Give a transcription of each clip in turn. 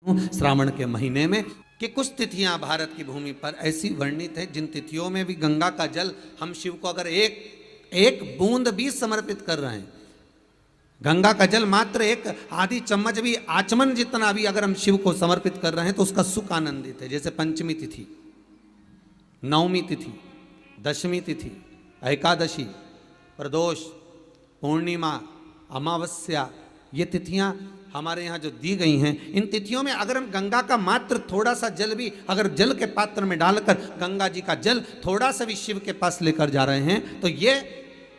श्रावण के महीने में कि कुछ तिथियां भारत की भूमि पर ऐसी वर्णित है जिन तिथियों में भी गंगा का जल हम शिव को अगर एक बूंद भी समर्पित कर रहे हैं, गंगा का जल मात्र एक आधी चम्मच भी, आचमन जितना भी अगर हम शिव को समर्पित कर रहे हैं तो उसका सुख आनंदित है। जैसे पंचमी तिथि, नवमी तिथि, दशमी तिथि, एकादशी, प्रदोष, पूर्णिमा, अमावस्या, ये तिथियां हमारे यहाँ जो दी गई हैं, इन तिथियों में अगर हम गंगा का मात्र थोड़ा सा जल भी अगर जल के पात्र में डालकर गंगा जी का जल थोड़ा सा भी शिव के पास लेकर जा रहे हैं तो ये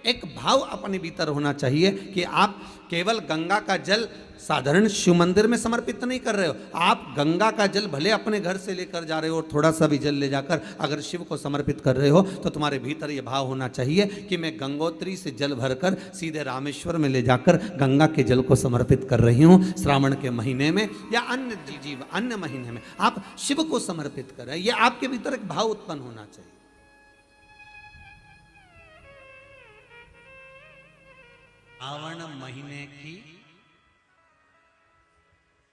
एक भाव अपने भीतर होना चाहिए कि आप केवल गंगा का जल साधारण शिव मंदिर में समर्पित नहीं कर रहे हो, आप गंगा का जल भले अपने घर से लेकर जा रहे हो और थोड़ा सा भी जल ले जाकर अगर शिव को समर्पित कर रहे हो तो तुम्हारे भीतर ये भाव होना चाहिए कि मैं गंगोत्री से जल भरकर सीधे रामेश्वर में ले जाकर गंगा के जल को समर्पित कर रही हूँ। श्रावण के महीने में या अन्य महीने में आप शिव को समर्पित कर रहे हैं, यह आपके भीतर एक भाव उत्पन्न होना चाहिए।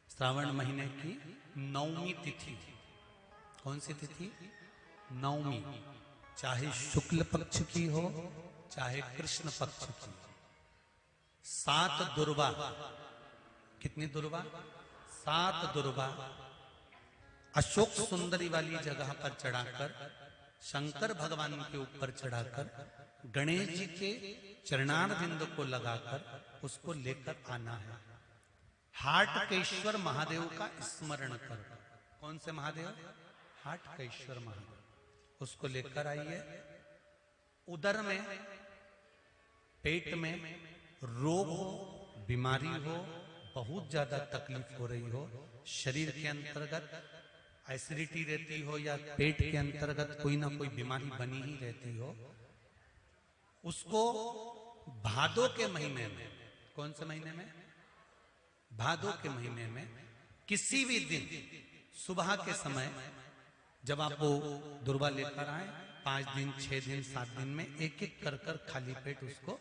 श्रावण महीने की नवमी तिथि, कौन सी तिथि? नवमी, चाहे शुक्ल पक्ष की हो चाहे कृष्ण पक्ष की। 7 दुर्वा, कितनी दुर्वा? 7 दुर्वा अशोक सुंदरी वाली जगह पर चढ़ाकर, शंकर भगवान के ऊपर चढ़ाकर, गणेश जी के चरणारविंद को लगाकर उसको लेकर आना है। हाटकेश्वर महादेव का स्मरण कर। कौन से महादेव? हाटकेश्वर महादेव। उसको लेकर आइए। उदर में, पेट में रोग हो, बीमारी हो, बहुत ज्यादा तकलीफ हो रही हो, शरीर के अंतर्गत एसिडिटी रहती हो या पेट के अंतर्गत कोई ना कोई बीमारी बनी ही रहती हो, उसको भादो के महीने में, कौन से महीने में? भादो के महीने में किसी भी दिन सुबह के समय जब आप वो दुर्वा लेकर आए, 5 दिन, 6 दिन, 7 दिन में एक एक कर कर खाली पेट उसको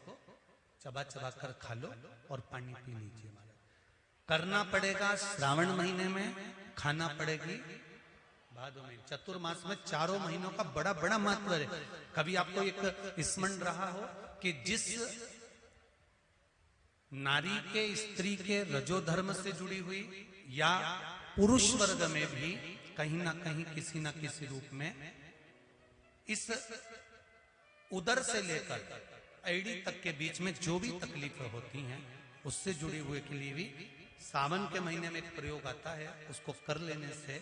चबा चबा कर खा लो और पानी पी लीजिए। करना पड़ेगा श्रावण महीने में, खाना पड़ेगी भादो में। चतुर्मास में चारों महीनों का बड़ा बड़ा महत्व है। कभी आपको एक स्मरण रहा हो कि जिस नारी के, स्त्री के रजोधर्म से जुड़ी हुई या पुरुष वर्ग में भी कहीं ना कहीं किसी ना किसी रूप में इस उदर से लेकर एड़ी तक के बीच में जो भी तकलीफें होती हैं उससे जुड़े हुए के लिए भी सावन के महीने में एक प्रयोग आता है। उसको कर लेने से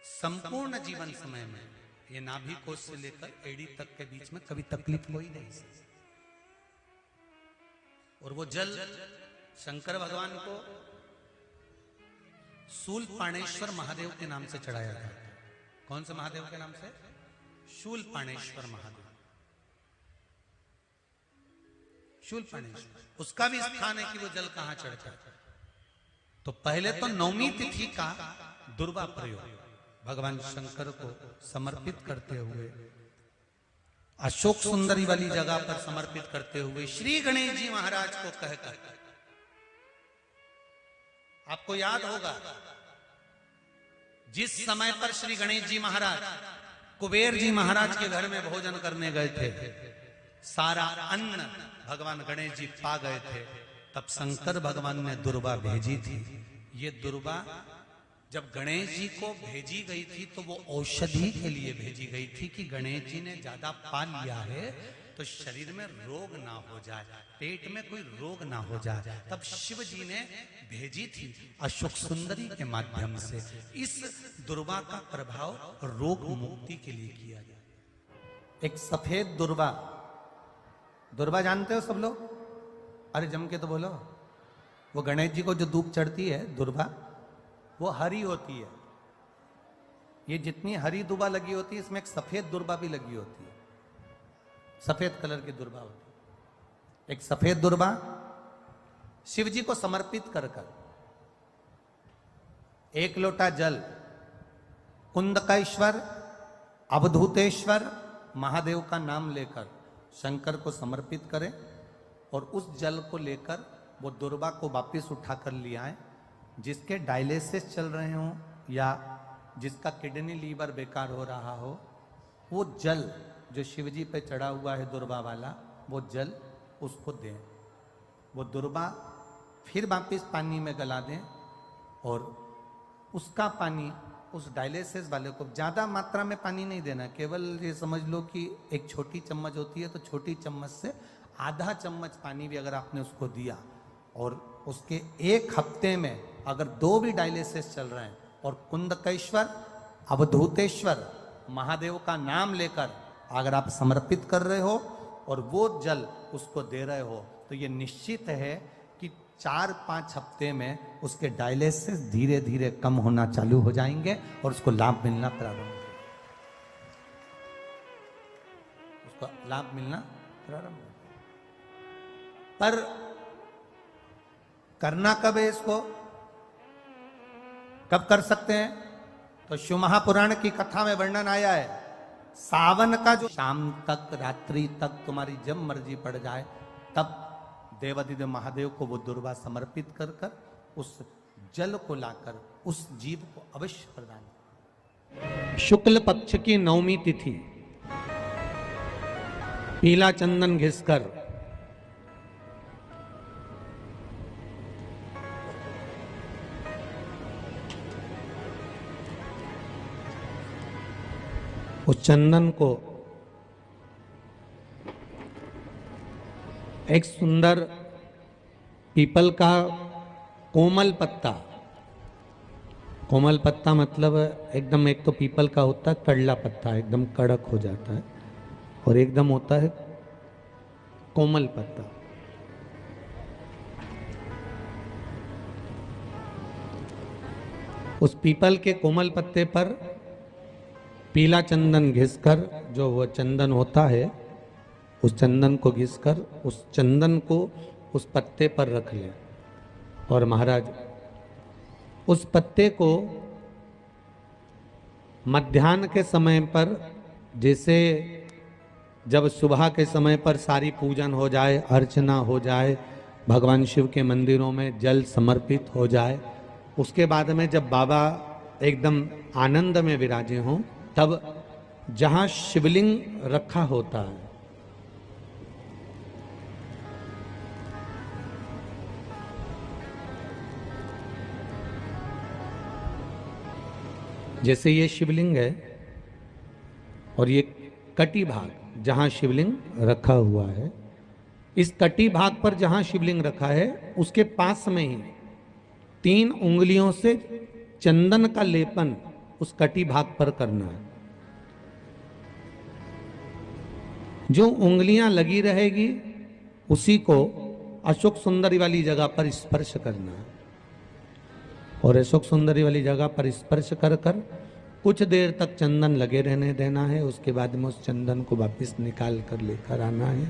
संपूर्ण जीवन समय में ये नाभि कोश से लेकर एड़ी तक के बीच में कभी तकलीफ हो ही नहीं। और वो जल शंकर भगवान को शूलपाणेश्वर महादेव के नाम से चढ़ाया गया। कौन से महादेव के नाम से? शूलपाणेश्वर महादेव। शूलपाणेश्वर, उसका भी स्थान है कि वो जल कहां चढ़ता है। तो पहले तो नवमी तिथि का दुर्वा प्रयोग भगवान शंकर को समर्पित करते हुए, अशोक सुंदरी वाली जगह पर समर्पित करते हुए श्री गणेश जी महाराज को कहकर, आपको याद होगा जिस समय पर श्री गणेश जी महाराज कुबेर जी महाराज के घर में भोजन करने गए थे, सारा अन्न भगवान गणेश जी पा गए थे, तब शंकर भगवान ने दुर्वा भेजी थी। ये दुर्वा जब गणेश जी को भेजी गई थी तो वो औषधि के लिए भेजी गई थी कि गणेश जी ने ज्यादा पा लिया है तो शरीर में रोग ना हो जाए, पेट में कोई रोग ना हो जाए। तब शिव जी ने भेजी थी अशोक सुंदरी के माध्यम से। इस दुर्वा का प्रभाव रोग मुक्ति के लिए किया गया। एक सफेद दुर्वा, दुर्वा जानते हो सब लोग? अरे जम के तो बोलो। वो गणेश जी को जो धूप चढ़ती है दुर्वा, वो हरी होती है। ये जितनी हरी दुर्वा लगी होती है इसमें एक सफेद दुर्वा भी लगी होती है, सफेद कलर की दुर्वा होती है। एक सफेद दुर्वा शिव जी को समर्पित कर कर 1 लोटा जल कुंदकेश्वर, अवधूतेश्वर महादेव का नाम लेकर शंकर को समर्पित करें और उस जल को लेकर वो दुर्वा को वापिस उठाकर ले आए जिसके डायलिसिस चल रहे हों या जिसका किडनी लीवर बेकार हो रहा हो, वो जल जो शिवजी पे चढ़ा हुआ है दुर्वा वाला, वो जल उसको दें। वो दुर्वा फिर वापिस पानी में गला दें और उसका पानी उस डायलिसिस वाले को, ज़्यादा मात्रा में पानी नहीं देना, केवल ये समझ लो कि एक छोटी चम्मच होती है तो छोटी चम्मच से आधा चम्मच पानी भी अगर आपने उसको दिया और उसके एक हफ्ते में अगर 2 भी डायलिसिस चल रहे हैं और कुंदकेश्वर अवधूतेश्वर महादेव का नाम लेकर अगर आप समर्पित कर रहे हो और वो जल उसको दे रहे हो, तो ये निश्चित है कि 4-5 हफ्ते में उसके डायलिसिस धीरे धीरे कम होना चालू हो जाएंगे और उसको लाभ मिलना प्रारंभ हो जाएगा। उसको लाभ मिलना प्रारंभ हो जाएगा। पर करना कब है इसको, कब कर सकते हैं? तो शिव महापुराण की कथा में वर्णन आया है, सावन का जो शाम तक रात्रि तक तुम्हारी जब मर्जी पड़ जाए, तब देवाधिदेव महादेव को वो दुर्वा समर्पित कर कर उस जल को लाकर उस जीव को अवश्य प्रदान। शुक्ल पक्ष की नवमी तिथि, पीला चंदन घिसकर उस चंदन को एक सुंदर पीपल का कोमल पत्ता, कोमल पत्ता मतलब एकदम, एक तो पीपल का होता है कड़ला पत्ता, एकदम कड़क हो जाता है, और एकदम होता है कोमल पत्ता। उस पीपल के कोमल पत्ते पर पीला चंदन घिसकर, जो वो चंदन होता है, उस चंदन को घिसकर उस चंदन को उस पत्ते पर रख लें। और महाराज उस पत्ते को मध्याह्न के समय पर, जैसे जब सुबह के समय पर सारी पूजन हो जाए, अर्चना हो जाए, भगवान शिव के मंदिरों में जल समर्पित हो जाए, उसके बाद में जब बाबा एकदम आनंद में विराजे हों, तब जहां शिवलिंग रखा होता है, जैसे ये शिवलिंग है और ये कटी भाग जहां शिवलिंग रखा हुआ है, इस कटी भाग पर जहां शिवलिंग रखा है उसके पास में ही 3 उंगलियों से चंदन का लेपन उस कटी भाग पर करना है। जो उंगलियां लगी रहेगी उसी को अशोक सुंदरी वाली जगह पर स्पर्श करना है, और अशोक सुंदरी वाली जगह पर स्पर्श कर कर कुछ देर तक चंदन लगे रहने देना है। उसके बाद में उस चंदन को वापस निकाल कर लेकर आना है।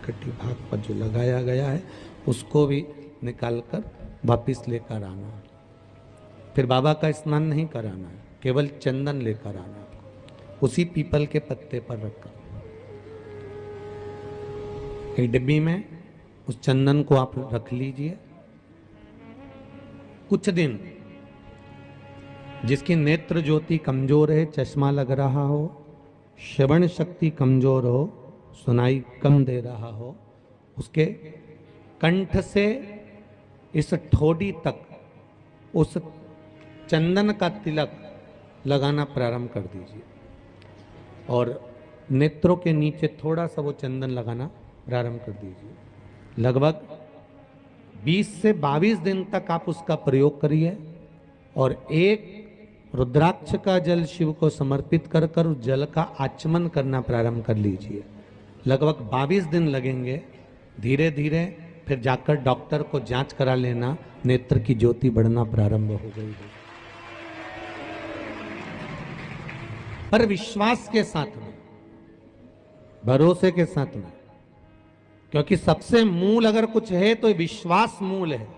कटी भाग पर जो लगाया गया है उसको भी निकाल कर वापस लेकर आना है। फिर बाबा का स्नान नहीं कराना है, केवल चंदन लेकर आना है, उसी पीपल के पत्ते पर रखकर। एक डिब्बी में उस चंदन को आप रख लीजिए। कुछ दिन जिसकी नेत्र ज्योति कमजोर है, चश्मा लग रहा हो, श्रवण शक्ति कमजोर हो, सुनाई कम दे रहा हो, उसके कंठ से इस ठोड़ी तक उस चंदन का तिलक लगाना प्रारंभ कर दीजिए और नेत्रों के नीचे थोड़ा सा वो चंदन लगाना प्रारंभ कर दीजिए। लगभग 20 से 22 दिन तक आप उसका प्रयोग करिए और एक रुद्राक्ष का जल शिव को समर्पित कर कर उस जल का आचमन करना प्रारंभ कर लीजिए। लगभग 22 दिन लगेंगे। धीरे धीरे फिर जाकर डॉक्टर को जांच करा लेना, नेत्र की ज्योति बढ़ना प्रारंभ हो गई है। पर विश्वास के साथ में, भरोसे के साथ में, क्योंकि सबसे मूल अगर कुछ है तो विश्वास मूल है।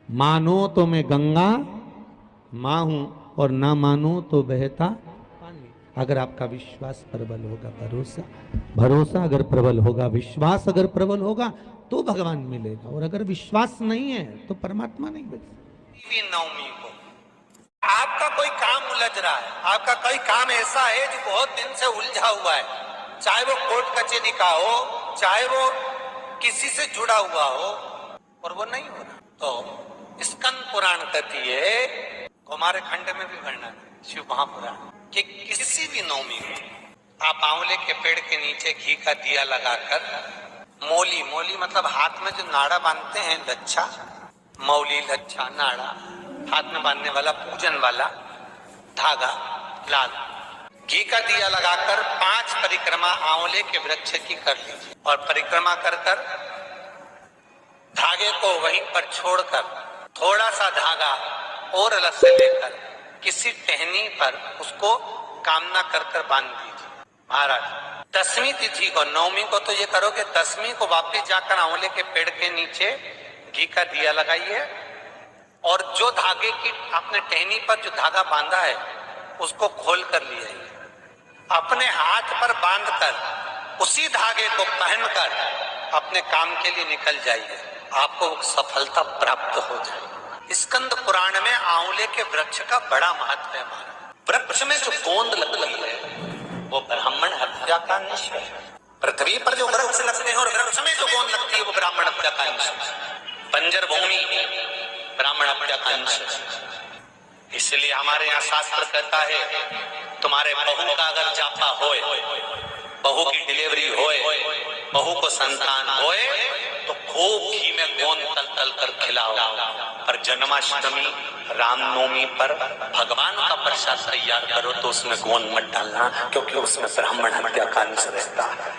मानो तो मैं गंगा मां हूं और ना मानो तो बहता पानी। अगर आपका विश्वास प्रबल होगा, भरोसा अगर प्रबल होगा, विश्वास अगर प्रबल होगा तो भगवान मिलेगा, और अगर विश्वास नहीं है तो परमात्मा नहीं मिलेगा। भी नवमी को आपका कोई काम उलझ रहा है, आपका कोई काम ऐसा है जो बहुत दिन से उलझा हुआ है, चाहे वो कोर्ट कचहरी का हो, चाहे वो किसी से जुड़ा हुआ हो, और वो नहीं हो रहा, तो स्कंद पुराण कहती है, हमारे खंड में भी वर्णन है शिव महापुराण, कि किसी भी नवमी को आप आंवले के पेड़ के नीचे घी का दिया लगाकर मौली, मौली मतलब हाथ में जो नाड़ा बांधते हैं, लच्छा, मौली, लच्छा, नाड़ा, हाथ में बांधने वाला पूजन वाला धागा लाल, घी का दिया लगाकर 5 परिक्रमा आंवले के वृक्ष की कर लीजिए, और परिक्रमा कर कर धागे को वहीं पर छोड़कर थोड़ा सा धागा और अलग से लेकर किसी टहनी पर उसको कामना कर कर बांध दीजिए। महाराज 10वीं तिथि को, नवमी को तो ये करो कि 10वीं को वापिस जाकर आंवले के पेड़ के नीचे घी का दिया लगाइए, और जो धागे की आपने टहनी पर जो धागा बांधा है उसको खोल कर लिए अपने हाथ पर बांधकर उसी धागे को पहनकर अपने काम के लिए निकल जाइए, आपको सफलता प्राप्त हो जाएगी। स्कंद पुराण में आंवले के वृक्ष का बड़ा महत्व है। वृक्ष में जो गोंद लगती है वो ब्राह्मण हत्या का अंश है। पृथ्वी पर जो वृक्ष लगते हैं और वृक्ष में जो गोंद लगती है वो ब्राह्मण हत्या का अंश है। बंजर भूमि ब्राह्मण हत्या का अंश है। इसलिए हमारे यहाँ शास्त्र कहता है, तुम्हारे बहू का अगर जापा होए, बहू की डिलीवरी होए, बहू को संतान होए, तो खूब घी में गोंद तल तल कर खिलाओ। पर जन्माष्टमी, रामनवमी पर भगवान का प्रसाद तैयार करो तो उसमें गोंद मत डालना, क्योंकि उसमें ब्राह्मण हत्या का अंश रहता है।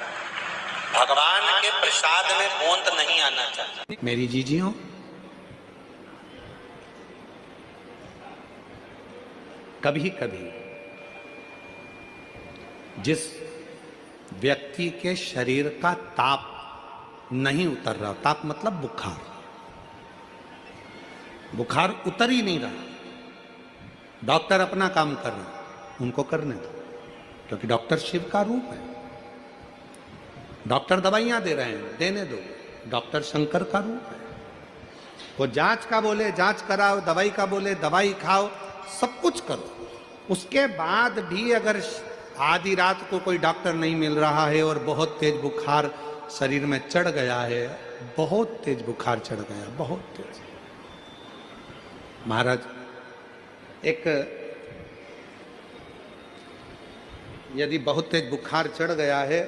भगवान के प्रसाद में गोंद नहीं आना चाहिए। मेरी जीजियों, कभी कभी जिस व्यक्ति के शरीर का ताप नहीं उतर रहा, ताप मतलब बुखार, बुखार उतर ही नहीं रहा, डॉक्टर अपना काम कर रहे हैं, उनको करने दो, क्योंकि डॉक्टर शिव का रूप है। डॉक्टर दवाइयां दे रहे हैं, देने दो, डॉक्टर शंकर का रूप है। वो जांच का बोले जांच कराओ, दवाई का बोले दवाई खाओ, सब कुछ करो। उसके बाद भी अगर आधी रात को कोई डॉक्टर नहीं मिल रहा है और बहुत तेज बुखार शरीर में चढ़ गया है, बहुत तेज बुखार चढ़ गया, बहुत तेज। महाराज, एक यदि बहुत तेज बुखार चढ़ गया है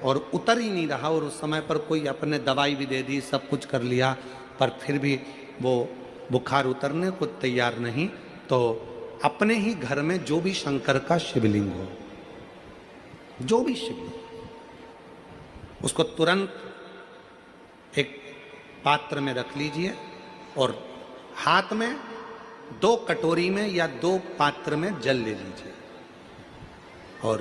और उतर ही नहीं रहा, और उस समय पर कोई अपने दवाई भी दे दी, सब कुछ कर लिया, पर फिर भी वो बुखार उतरने को तैयार नहीं, तो अपने ही घर में जो भी शंकर का शिवलिंग हो, जो भी शिवलिंग, उसको तुरंत एक पात्र में रख लीजिए और हाथ में 2 कटोरी में या 2 पात्र में जल ले लीजिए, और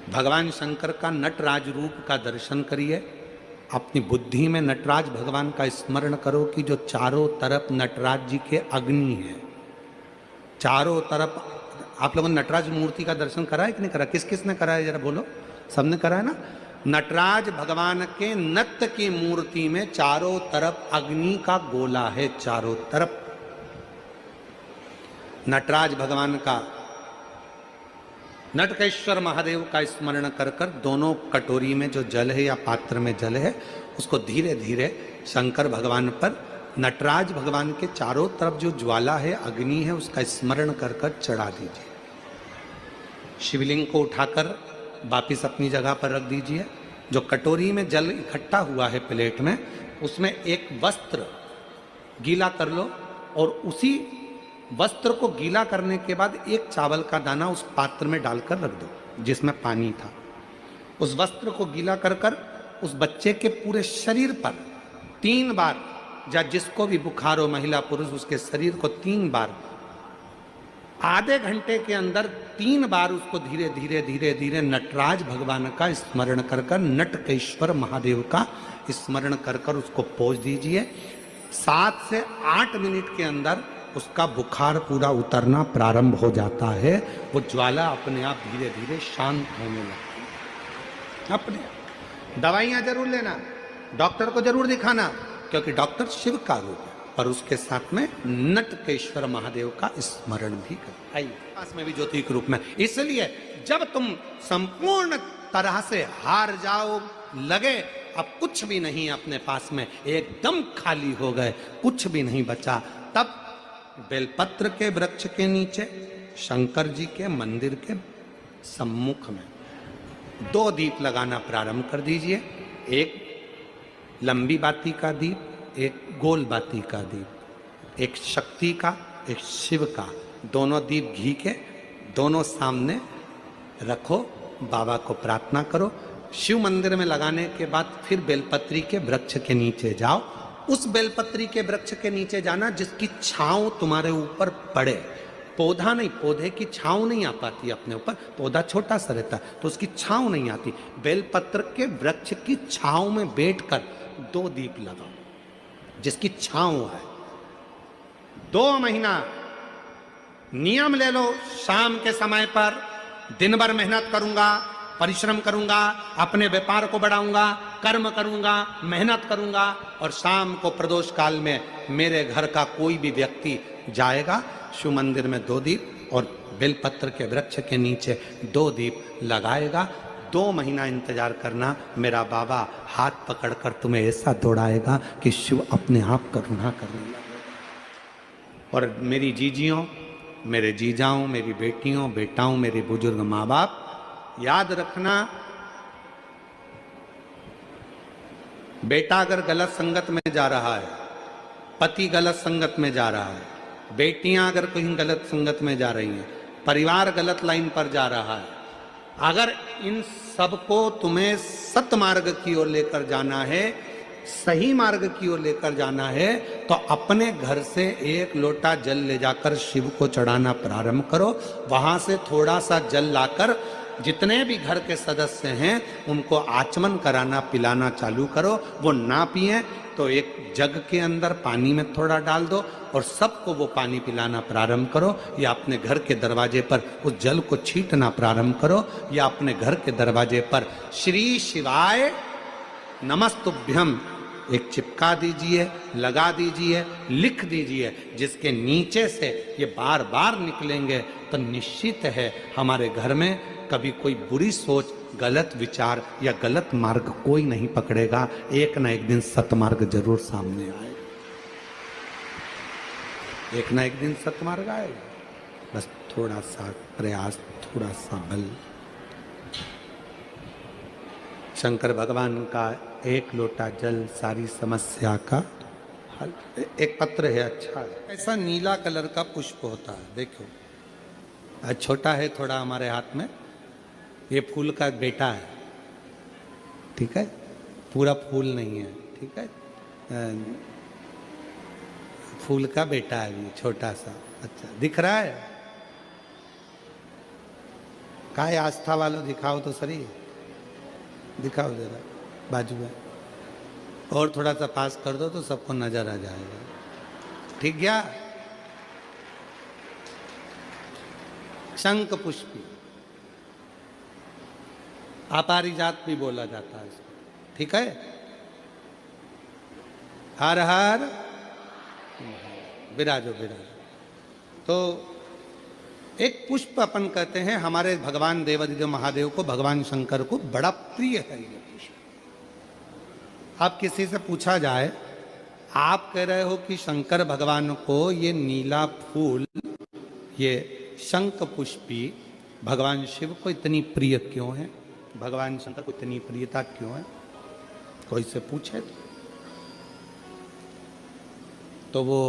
भगवान शंकर का नटराज रूप का दर्शन करिए। अपनी बुद्धि में नटराज भगवान का स्मरण करो कि जो चारों तरफ नटराज जी के अग्नि है, चारों तरफ। आप लोगों ने नटराज मूर्ति का दर्शन करा है कि नहीं करा? किस किस ने करा है, जरा बोलो। सबने करा है ना? नटराज भगवान के नत्य की मूर्ति में चारों तरफ अग्नि का गोला है, चारों तरफ। नटराज भगवान का, नटकेश्वर महादेव का स्मरण कर कर दोनों कटोरी में जो जल है या पात्र में जल है, उसको धीरे धीरे शंकर भगवान पर, नटराज भगवान के चारों तरफ जो ज्वाला है, अग्नि है, उसका स्मरण कर कर चढ़ा दीजिए। शिवलिंग को उठाकर वापिस अपनी जगह पर रख दीजिए। जो कटोरी में जल इकट्ठा हुआ है प्लेट में, उसमें एक वस्त्र गीला कर लो, और उसी वस्त्र को गीला करने के बाद एक चावल का दाना उस पात्र में डालकर रख दो जिसमें पानी था। उस वस्त्र को गीला कर कर उस बच्चे के पूरे शरीर पर 3 बार, या जिसको भी बुखार हो, महिला पुरुष, उसके शरीर को 3 बार, आधे घंटे के अंदर 3 बार उसको धीरे धीरे धीरे धीरे नटराज भगवान का स्मरण कर कर, नटकेश्वर महादेव का स्मरण कर कर उसको पोंछ दीजिए। 7 से 8 मिनट के अंदर उसका बुखार पूरा उतरना प्रारंभ हो जाता है। वो ज्वाला अपने आप धीरे धीरे शांत होने लगती है। अपने दवाइयाँ जरूर लेना, डॉक्टर को जरूर दिखाना, क्योंकि डॉक्टर शिव का रूप है। पर उसके साथ में नटकेश्वर महादेव का स्मरण भी कर। आइए पास में भी ज्योति के रूप में। इसलिए जब तुम संपूर्ण तरह से हार जाओ, लगे अब कुछ भी नहीं अपने पास में, एकदम खाली हो गए, कुछ भी नहीं बचा, तब बेलपत्र के वृक्ष के नीचे शंकर जी के मंदिर के सम्मुख में 2 दीप लगाना प्रारंभ कर दीजिए। एक लंबी बाती का दीप, एक गोल बाती का दीप, एक शक्ति का, एक शिव का, दोनों दीप घी के दोनों सामने रखो, बाबा को प्रार्थना करो। शिव मंदिर में लगाने के बाद फिर बेलपत्री के वृक्ष के नीचे जाओ। उस बेलपत्री के वृक्ष के नीचे जाना जिसकी छांव तुम्हारे ऊपर पड़े। पौधा नहीं, पौधे की छांव नहीं आ पाती अपने ऊपर, पौधा छोटा सा रहता है तो उसकी छांव नहीं आती। बेलपत्र के वृक्ष की छांव में बैठकर 2 दीप लगाओ जिसकी छांव है। 2 महीना नियम ले लो, शाम के समय पर दिन भर मेहनत करूंगा, परिश्रम करूंगा, अपने व्यापार को बढ़ाऊंगा, कर्म करूंगा, मेहनत करूंगा, और शाम को प्रदोष काल में मेरे घर का कोई भी व्यक्ति जाएगा, शिव मंदिर में 2 दीप और बेलपत्र के वृक्ष के नीचे 2 दीप लगाएगा। 2 महीना इंतजार करना, मेरा बाबा हाथ पकड़कर तुम्हें ऐसा दौड़ाएगा कि शिव अपने आप करुणा करने लगेगा। और मेरी जीजियों, मेरे जीजाओं, मेरी बेटियों, बेटाओं, मेरे बुजुर्ग माँ बाप, याद रखना, बेटा अगर गलत संगत में जा रहा है, पति गलत संगत में जा रहा है, बेटियां अगर कहीं गलत संगत में जा रही हैं, परिवार गलत लाइन पर जा रहा है, अगर इन सबको तुम्हें सतमार्ग की ओर लेकर जाना है, सही मार्ग की ओर लेकर जाना है, तो अपने घर से 1 लोटा जल ले जाकर शिव को चढ़ाना प्रारंभ करो। वहां से थोड़ा सा जल लाकर जितने भी घर के सदस्य हैं उनको आचमन कराना, पिलाना चालू करो। वो ना पिए तो एक जग के अंदर पानी में थोड़ा डाल दो और सबको वो पानी पिलाना प्रारंभ करो, या अपने घर के दरवाजे पर उस जल को छींटना प्रारंभ करो, या अपने घर के दरवाजे पर श्री शिवाय नमस्तुभ्यम एक चिपका दीजिए, लगा दीजिए, लिख दीजिए, जिसके नीचे से ये बार बार निकलेंगे तो निश्चित है हमारे घर में कभी कोई बुरी सोच, गलत विचार या गलत मार्ग कोई नहीं पकड़ेगा। एक ना एक दिन सतमार्ग जरूर सामने आएगा, एक ना एक दिन सतमार्ग आएगा। बस थोड़ा सा प्रयास, थोड़ा सा बल। शंकर भगवान का 1 लोटा जल सारी समस्या का हल। एक पत्र है, अच्छा है, ऐसा नीला कलर का पुष्प होता है, देखो आज छोटा है थोड़ा हमारे हाथ में, ये फूल का बेटा है, ठीक है, पूरा फूल नहीं है, ठीक है, फूल का बेटा है ये छोटा सा। अच्छा दिख रहा है, काय आस्था वालों दिखाओ तो सही, दिखाओ जरा बाजू में, और थोड़ा सा पास कर दो तो सबको नजर आ जाएगा, ठीक गया। शंख पुष्पी, अपारिजात भी बोला जाता है इसको, ठीक है। हर हर विराजो विराजो। तो एक पुष्प अपन कहते हैं, हमारे भगवान देवादिदेव महादेव को, भगवान शंकर को बड़ा प्रिय है ये पुष्प। अब किसी से पूछा जाए, आप कह रहे हो कि शंकर भगवान को ये नीला फूल, ये शंख पुष्पी भगवान शिव को इतनी प्रिय क्यों है, भगवान शंकर को इतनी प्रियता क्यों है, कोई से पूछे तो वो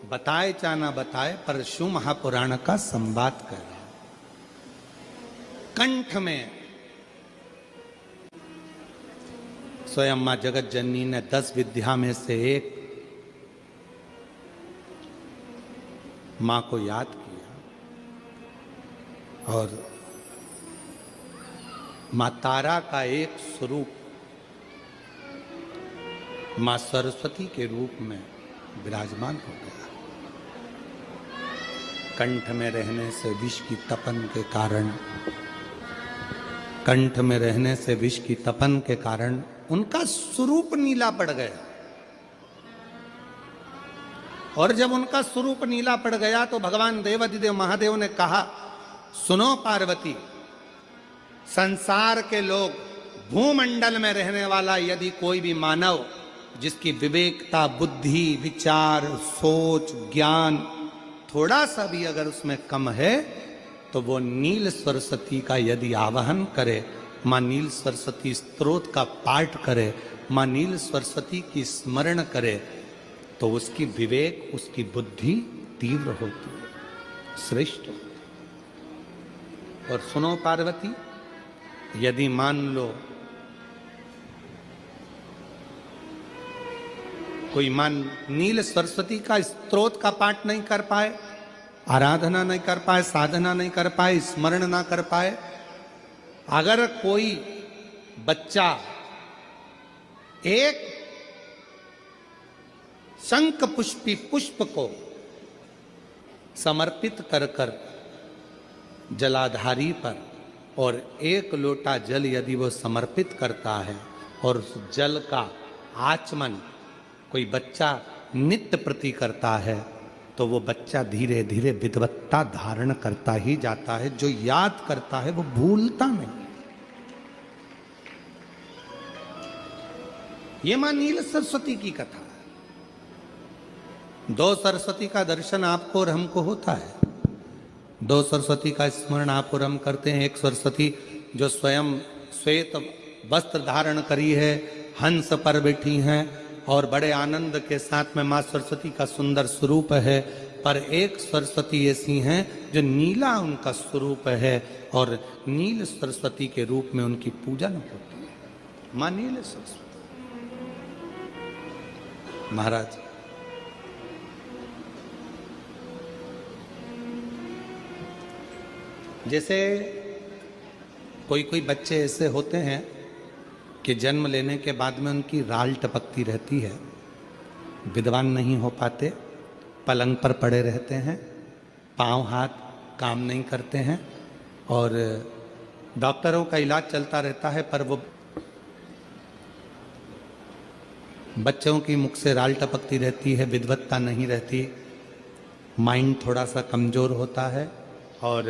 बताए चाहे ना बताए, पर शिव महापुराण का संवाद कर रहा है। कंठ में स्वयं मां जगत जननी ने 10 विद्या में से एक मां को याद किया, और मां तारा का एक स्वरूप मां सरस्वती के रूप में विराजमान हो गया। कंठ में रहने से विष की तपन के कारण, कंठ में रहने से विष की तपन के कारण उनका स्वरूप नीला पड़ गया। और जब उनका स्वरूप नीला पड़ गया तो भगवान देवाधिदेव महादेव ने कहा, सुनो पार्वती, संसार के लोग, भूमंडल में रहने वाला यदि कोई भी मानव जिसकी विवेकता, बुद्धि, विचार, सोच, ज्ञान थोड़ा सा भी अगर उसमें कम है तो वो नील सरस्वती का यदि आवाहन करे, मां नील सरस्वती स्तोत्र का पाठ करे, मां नील सरस्वती की स्मरण करे, तो उसकी विवेक, उसकी बुद्धि तीव्र होती है, श्रेष्ठ होती है। और सुनो पार्वती, यदि मान लो कोई नील सरस्वती का स्तोत्र का पाठ नहीं कर पाए, आराधना नहीं कर पाए, साधना नहीं कर पाए, स्मरण ना कर पाए, अगर कोई बच्चा एक शंख पुष्पी पुष्प को समर्पित कर कर जलाधारी पर और एक लोटा जल यदि वो समर्पित करता है और उस जल का आचमन कोई बच्चा नित्य प्रति करता है, तो वो बच्चा धीरे धीरे विद्वत्ता धारण करता ही जाता है। जो याद करता है वो भूलता नहीं। ये मां नील सरस्वती की कथा है। दो सरस्वती का दर्शन आपको और हमको होता है, दो सरस्वती का स्मरण आप और हम करते हैं। एक सरस्वती जो स्वयं श्वेत वस्त्र धारण करी है, हंस पर बैठी हैं और बड़े आनंद के साथ में मां सरस्वती का सुंदर स्वरूप है। पर एक सरस्वती ऐसी हैं जो नीला उनका स्वरूप है और नील सरस्वती के रूप में उनकी पूजन होती है। मां नील सरस्वती। महाराज, जैसे कोई कोई बच्चे ऐसे होते हैं कि जन्म लेने के बाद में उनकी राल टपकती रहती है, विद्वान नहीं हो पाते, पलंग पर पड़े रहते हैं, पांव हाथ काम नहीं करते हैं और डॉक्टरों का इलाज चलता रहता है, पर वो बच्चों की मुख से राल टपकती रहती है, विद्वत्ता नहीं रहती, माइंड थोड़ा सा कमजोर होता है और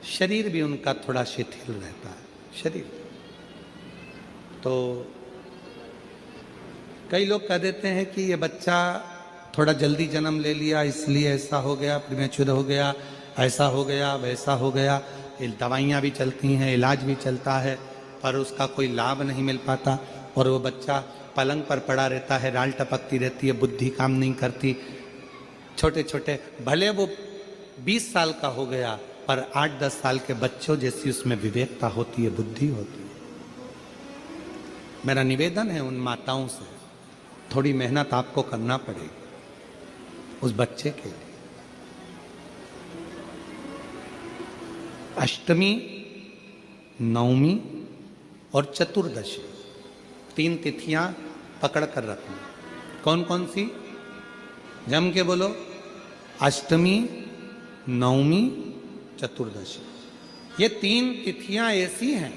शरीर भी उनका थोड़ा शिथिल रहता है। शरीर तो कई लोग कह देते हैं कि ये बच्चा थोड़ा जल्दी जन्म ले लिया इसलिए ऐसा हो गया, प्रीमेच्योर हो गया, ऐसा हो गया, वैसा हो गया। दवाइयाँ भी चलती हैं, इलाज भी चलता है, पर उसका कोई लाभ नहीं मिल पाता और वो बच्चा पलंग पर पड़ा रहता है, राल टपकती रहती है, बुद्धि काम नहीं करती। छोटे छोटे भले वो 20 साल का हो गया, पर 8-10 साल के बच्चों जैसी उसमें विवेकता होती है, बुद्धि होती है। मेरा निवेदन है उन माताओं से, थोड़ी मेहनत आपको करना पड़ेगी उस बच्चे के लिए। अष्टमी, नवमी और चतुर्दशी 3 तिथियां पकड़ कर रखना। कौन कौन सी? जम के बोलो। अष्टमी, नवमी, चतुर्दशी। ये 3 तिथियां ऐसी हैं,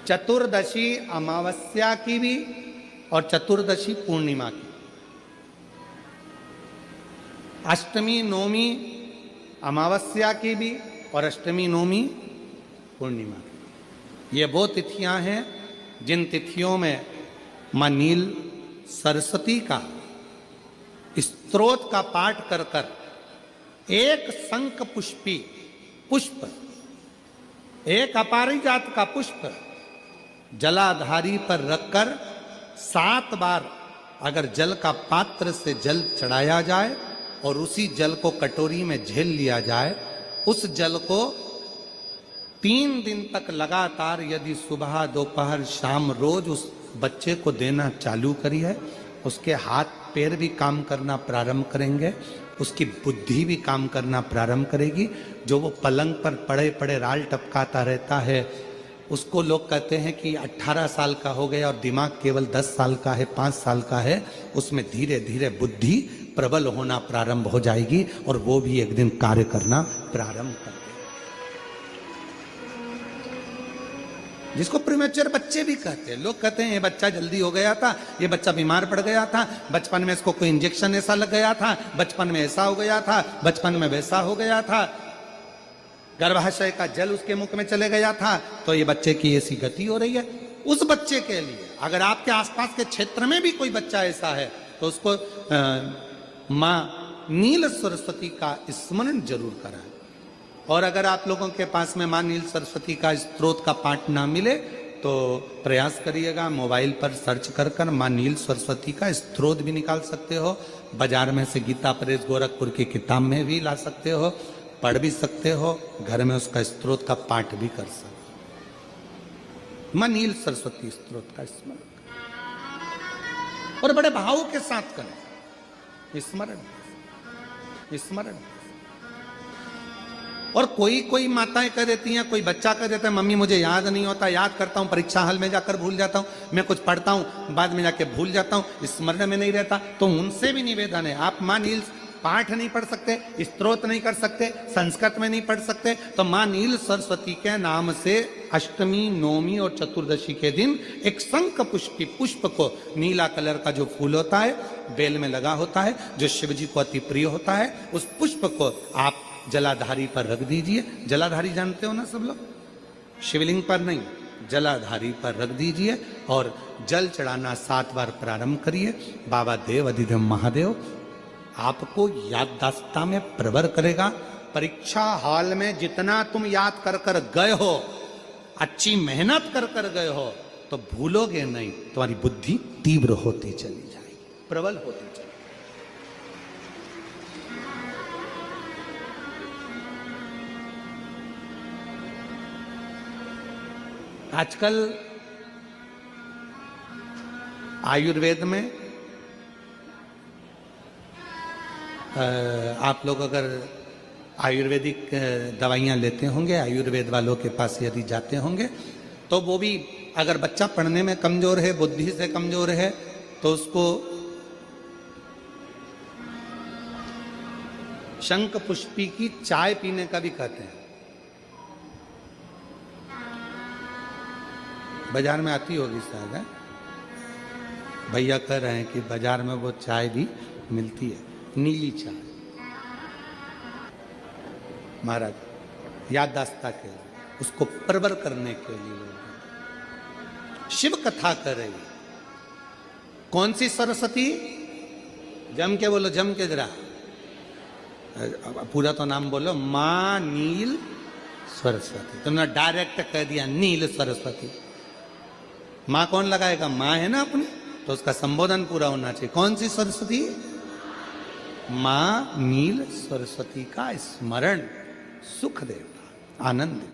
चतुर्दशी अमावस्या की भी और चतुर्दशी पूर्णिमा की। अष्टमी नवमी अमावस्या की भी और अष्टमी नवमी पूर्णिमा की। ये वो तिथियां हैं जिन तिथियों में मां नील सरस्वती का स्तोत्र का पाठ कर कर एक शंख पुष्पी पुष्प, एक अपारिजात का पुष्प जलाधारी पर रखकर 7 बार अगर जल का पात्र से जल चढ़ाया जाए और उसी जल को कटोरी में झेल लिया जाए, उस जल को 3 दिन तक लगातार यदि सुबह, दोपहर, शाम रोज उस बच्चे को देना चालू करी है, उसके हाथ पैर भी काम करना प्रारंभ करेंगे, उसकी बुद्धि भी काम करना प्रारंभ करेगी। जो वो पलंग पर पड़े पड़े राल टपकाता रहता है, उसको लोग कहते हैं कि 18 साल का हो गया और दिमाग केवल 10 साल का है, 5 साल का है, उसमें धीरे धीरे बुद्धि प्रबल होना प्रारंभ हो जाएगी और वो भी एक दिन कार्य करना प्रारंभ कर देगा। जिसको प्रीमेच्योर बच्चे भी कहते हैं। लोग कहते हैं ये बच्चा जल्दी हो गया था, ये बच्चा बीमार पड़ गया था, बचपन में इसको कोई इंजेक्शन ऐसा लग गया था, बचपन में ऐसा हो गया था, बचपन में वैसा हो गया था, गर्भाशय का जल उसके मुख में चले गया था, तो ये बच्चे की ऐसी गति हो रही है। उस बच्चे के लिए अगर आपके आसपास के क्षेत्र में भी कोई बच्चा ऐसा है तो उसको मां नील सरस्वती का स्मरण जरूर कराएं। और अगर आप लोगों के पास में मां नील सरस्वती का स्त्रोत का पाठ ना मिले तो प्रयास करिएगा, मोबाइल पर सर्च कर कर मां नील सरस्वती का स्त्रोत भी निकाल सकते हो। बाजार में से गीता प्रेस गोरखपुर की किताब में भी ला सकते हो, पढ़ भी सकते हो, घर में उसका स्त्रोत का पाठ भी कर सकते हो। मां नील सरस्वती स्त्रोत का स्मरण और बड़े भाव के साथ करें स्मरण। और कोई माताएं कह देती हैं, कोई बच्चा कह देता है मम्मी मुझे याद नहीं होता, याद करता हूं परीक्षा हॉल में जाकर भूल जाता हूं, मैं कुछ पढ़ता हूं बाद में जाके भूल जाता हूं, स्मरण में नहीं रहता। तो उनसे भी निवेदन है, आप मां नील पाठ नहीं पढ़ सकते, स्तोत्र नहीं कर सकते, संस्कृत में नहीं पढ़ सकते, तो मां नील सरस्वती के नाम से अष्टमी, नवमी और चतुर्दशी के दिन एक शंख पुष्प को, नीला कलर का जो फूल होता है बेल में लगा होता है, जो शिव जी को अति प्रिय होता है, उस पुष्प को आप जलाधारी पर रख दीजिए। जलाधारी जानते हो ना सब लोग, शिवलिंग पर नहीं, जलाधारी पर रख दीजिए और जल चढ़ाना 7 बार प्रारंभ करिए। बाबा देव अधिदेव महादेव आपको याददाश्तता में प्रवर करेगा। परीक्षा हॉल में जितना तुम याद कर कर गए हो, अच्छी मेहनत कर कर गए हो, तो भूलोगे नहीं, तुम्हारी बुद्धि तीव्र होती चली जाएगी, प्रबल होती चली। आजकल आयुर्वेद में आप लोग अगर आयुर्वेदिक दवाइयाँ लेते होंगे, आयुर्वेद वालों के पास यदि जाते होंगे, तो वो भी अगर बच्चा पढ़ने में कमजोर है, बुद्धि से कमजोर है, तो उसको शंख पुष्पी की चाय पीने का भी कहते हैं। बाजार में आती होगी शायद, है भैया कह रहे हैं कि बाजार में वो चाय भी मिलती है, नीली चाय। महाराज याददाश्ता के लिए, उसको प्रवर करने के लिए लोग शिव कथा कर रही। कौन सी सरस्वती? जम के बोलो, जम के जरा, पूरा तो नाम बोलो, मां नील सरस्वती। तुमने डायरेक्ट कह दिया नील सरस्वती। मां कौन लगाएगा? मां है ना अपनी, तो उसका संबोधन पूरा होना चाहिए। कौन सी सरस्वती? मां नील सरस्वती का स्मरण सुख देता, आनंद।